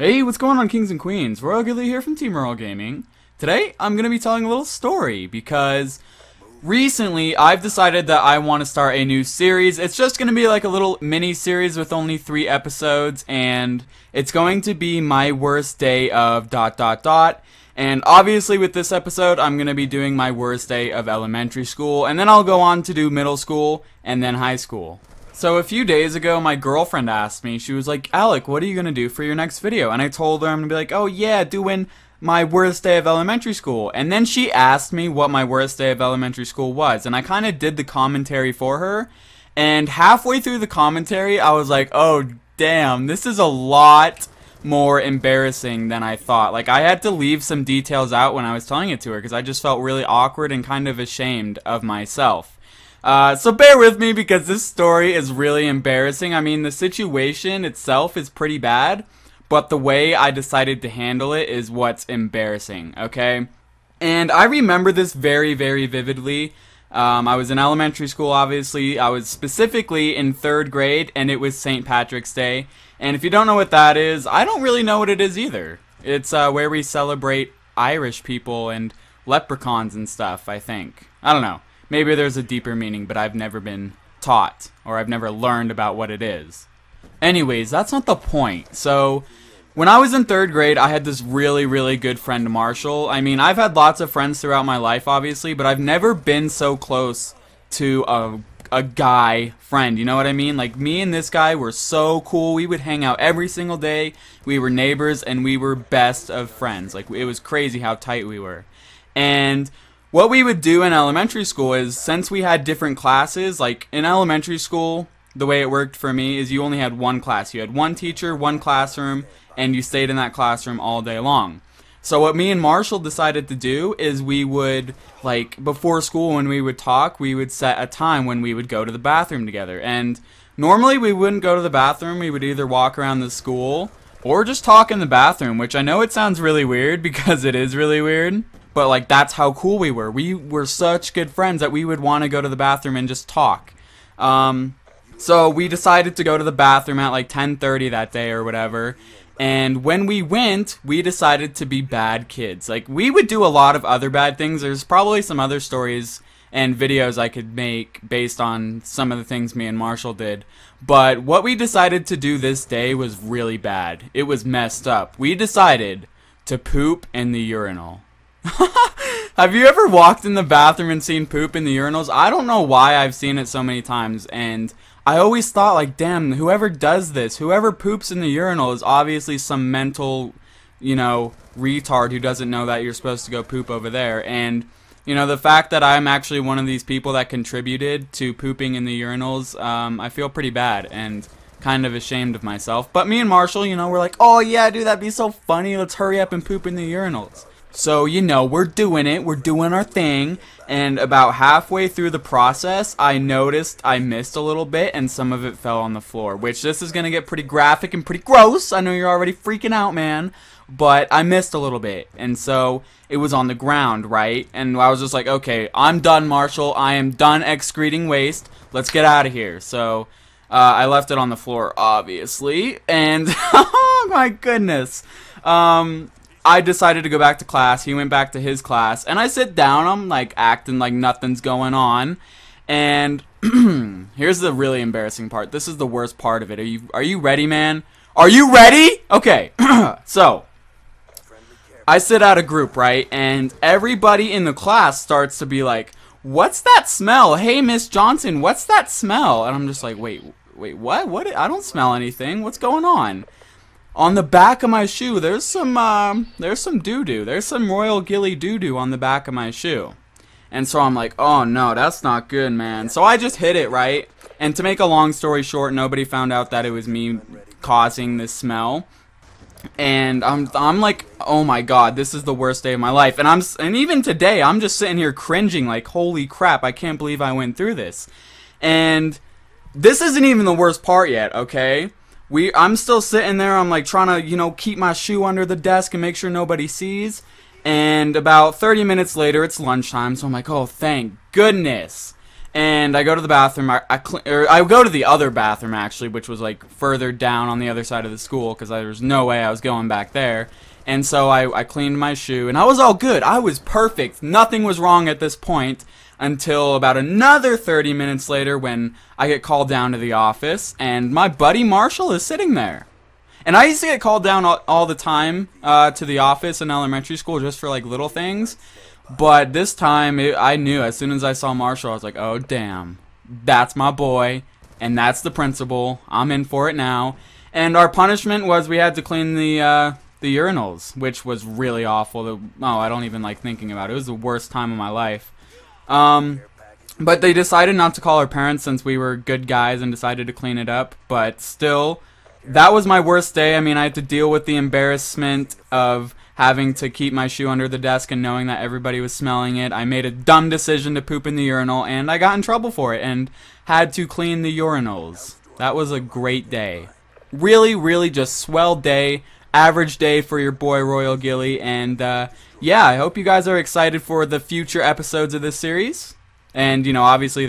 Hey, what's going on, kings and queens? Royal Ghillie here from xTeamRoyalGamingx. Today, I'm going to be telling a little story because recently I've decided that I want to start a new series. It's just going to be like a little mini series with only 3 episodes, and it's going to be my worst day of ... And obviously with this episode, I'm going to be doing my worst day of elementary school, and then I'll go on to do middle school and then high school. So a few days ago, my girlfriend asked me, she was like, Alec, what are you going to do for your next video? And I told her I'm going to be like, oh yeah, doing my worst day of elementary school. And then she asked me what my worst day of elementary school was. And I kind of did the commentary for her. And halfway through the commentary, I was like, oh damn, this is a lot more embarrassing than I thought. Like, I had to leave some details out when I was telling it to her because I just felt really awkward and kind of ashamed of myself. So bear with me because this story is really embarrassing. I mean, the situation itself is pretty bad, but the way I decided to handle it is what's embarrassing, okay? And I remember this very, very vividly. I was in elementary school, obviously. I was specifically in 3rd grade, and it was St. Patrick's Day. And if you don't know what that is, I don't really know what it is either. It's where we celebrate Irish people and leprechauns and stuff, I think. I don't know. Maybe there's a deeper meaning, but I've never been taught, or I've never learned about what it is. Anyways, that's not the point. So, when I was in 3rd grade, I had this really, really good friend, Marshall. I mean, I've had lots of friends throughout my life, obviously, but I've never been so close to a guy friend, you know what I mean? Like, me and this guy were so cool. We would hang out every single day. We were neighbors, and we were best of friends. Like, it was crazy how tight we were. And what we would do in elementary school is, since we had different classes, like in elementary school, the way it worked for me is you only had one class. You had one teacher, one classroom, and you stayed in that classroom all day long. So what me and Marshall decided to do is we would, like, before school when we would talk, we would set a time when we would go to the bathroom together. And normally we wouldn't go to the bathroom. We would either walk around the school or just talk in the bathroom, which I know it sounds really weird because it is really weird. But, like, that's how cool we were. We were such good friends that we would want to go to the bathroom and just talk. So we decided to go to the bathroom at, like, 10:30 that day or whatever. And when we went, we decided to be bad kids. Like, we would do a lot of other bad things. There's probably some other stories and videos I could make based on some of the things me and Marshall did. But what we decided to do this day was really bad. It was messed up. We decided to poop in the urinal. Have you ever walked in the bathroom and seen poop in the urinals? I don't know why I've seen it so many times, and I always thought, like, damn, whoever does this, whoever poops in the urinal is obviously some mental, you know, retard who doesn't know that you're supposed to go poop over there. And, you know, the fact that I'm actually one of these people that contributed to pooping in the urinals, I feel pretty bad and kind of ashamed of myself. But me and Marshall, you know, we're like, oh yeah, dude, that'd be so funny, let's hurry up and poop in the urinals. So, you know, we're doing it, we're doing our thing, and about halfway through the process, I noticed I missed a little bit, and some of it fell on the floor, which this is gonna get pretty graphic and pretty gross. I know you're already freaking out, man, but I missed a little bit, and so it was on the ground, right? And I was just like, okay, I'm done, Marshall, I am done excreting waste, let's get out of here. So, I left it on the floor, obviously, and, oh my goodness, I decided to go back to class. He went back to his class, and I sit down. I'm like acting like nothing's going on, and here's the really embarrassing part. This is the worst part of it. Are you ready, man? Are you ready? Okay. So I sit out a group, right, and everybody in the class starts to be like, "What's that smell? Hey, Miss Johnson, what's that smell?" And I'm just like, "Wait, what? What? I don't smell anything. What's going on?" On the back of my shoe, there's some doo-doo. There's some Royal Ghillie doo-doo on the back of my shoe. And so I'm like, oh no, that's not good, man. So I just hit it, right? And to make a long story short, nobody found out that it was me causing this smell. And I'm like, oh my god, this is the worst day of my life. And even today, I'm just sitting here cringing like, holy crap, I can't believe I went through this. And this isn't even the worst part yet, okay? I'm still sitting there, I'm like trying to, you know, keep my shoe under the desk and make sure nobody sees. And about 30 minutes later, it's lunchtime, so I'm like, oh, thank goodness. And I go to the bathroom. I go to the other bathroom actually, which was like further down on the other side of the school because there was no way I was going back there. And so I cleaned my shoe, and I was all good. I was perfect. Nothing was wrong at this point until about another 30 minutes later when I get called down to the office, and my buddy Marshall is sitting there. And I used to get called down all the time to the office in elementary school just for like little things. But this time, I knew as soon as I saw Marshall, I was like, oh, damn. That's my boy, and that's the principal. I'm in for it now. And our punishment was we had to clean the urinals, which was really awful. I don't even like thinking about it. It was the worst time of my life. But they decided not to call our parents since we were good guys and decided to clean it up. But still, that was my worst day. I mean, I had to deal with the embarrassment of having to keep my shoe under the desk and knowing that everybody was smelling it. I made a dumb decision to poop in the urinal, and I got in trouble for it and had to clean the urinals. That was a great day. Really, really just swell day. Average day for your boy Royal Ghillie. And yeah, I hope you guys are excited for the future episodes of this series. And, you know, obviously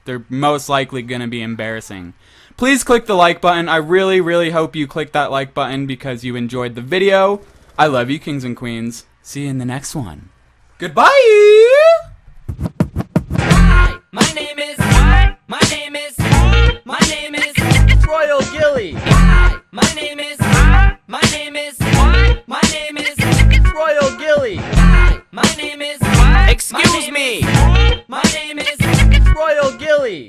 they're most likely going to be embarrassing. Please click the like button. I really, really hope you click that like button because you enjoyed the video. I love you, kings and queens. See you in the next one. Goodbye! Hi, my name is Royal Ghillie. Hi, my name is Royal Ghillie. Hi, my name is Excuse me! My name is Royal Ghillie.